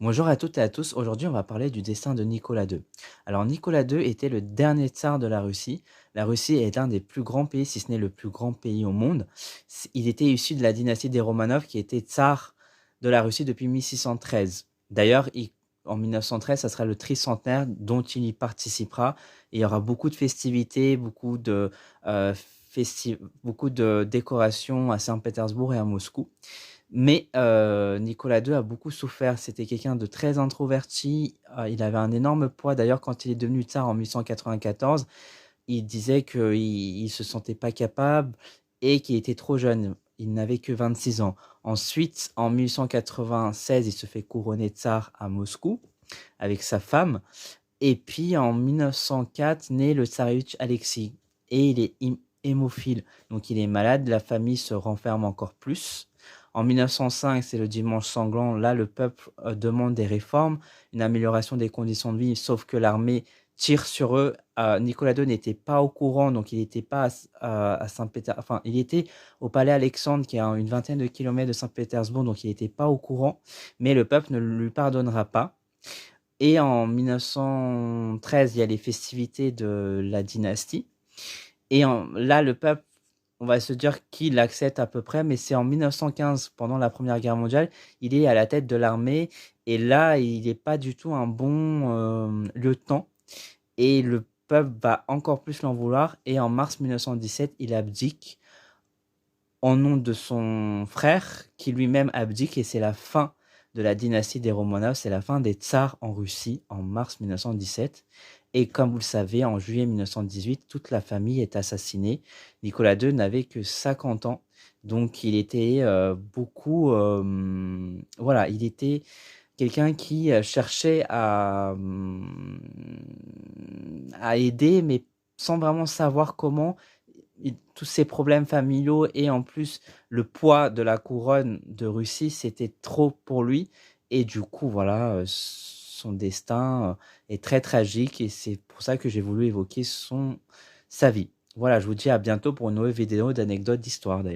Bonjour à toutes et à tous. Aujourd'hui, on va parler du destin de Nicolas II. Alors, Nicolas II était le dernier tsar de la Russie. La Russie est l'un des plus grands pays, si ce n'est le plus grand pays au monde. Il était issu de la dynastie des Romanov, qui était tsar de la Russie depuis 1613. D'ailleurs, en 1913, ça sera le tricentenaire dont il y participera. Il y aura beaucoup de festivités, euh, beaucoup de décorations à Saint-Pétersbourg et à Moscou. Mais Nicolas II a beaucoup souffert. C'était quelqu'un de très introverti. Il avait un énorme poids. D'ailleurs, quand il est devenu tsar en 1894, il disait qu'il ne se sentait pas capable et qu'il était trop jeune. Il n'avait que 26 ans. Ensuite, en 1896, il se fait couronner tsar à Moscou avec sa femme. Et puis, en 1904, naît le tsarevitch Alexis. Et il est hémophile. Donc, il est malade. La famille se renferme encore plus. En 1905, c'est le dimanche sanglant. Là, le peuple demande des réformes, une amélioration des conditions de vie, sauf que l'armée tire sur eux. Nicolas II n'était pas au courant, donc il n'était pas à Saint-Pétersbourg. Enfin, il était au palais Alexandre, qui est à une vingtaine de kilomètres de Saint-Pétersbourg, donc il n'était pas au courant. Mais le peuple ne lui pardonnera pas. Et en 1913, il y a les festivités de la dynastie. Là, le peuple, on va se dire qu'il l'accepte à peu près, mais c'est en 1915, pendant la Première Guerre mondiale, il est à la tête de l'armée. Et là, il n'est pas du tout un bon lieutenant. Et le peuple va encore plus l'en vouloir. Et en mars 1917, il abdique en nom de son frère, qui lui-même abdique. Et c'est la fin de la dynastie des Romanov, c'est la fin des tsars en Russie en mars 1917. Et comme vous le savez, en juillet 1918, toute la famille est assassinée. Nicolas II n'avait que 50 ans, donc il était voilà, il était quelqu'un qui cherchait à aider, mais sans vraiment savoir comment. Tous ces problèmes familiaux et en plus le poids de la couronne de Russie, c'était trop pour lui. Et du coup, voilà, son destin est très tragique et c'est pour ça que j'ai voulu évoquer sa vie. Voilà, je vous dis à bientôt pour une nouvelle vidéo d'anecdotes d'histoire d'ailleurs.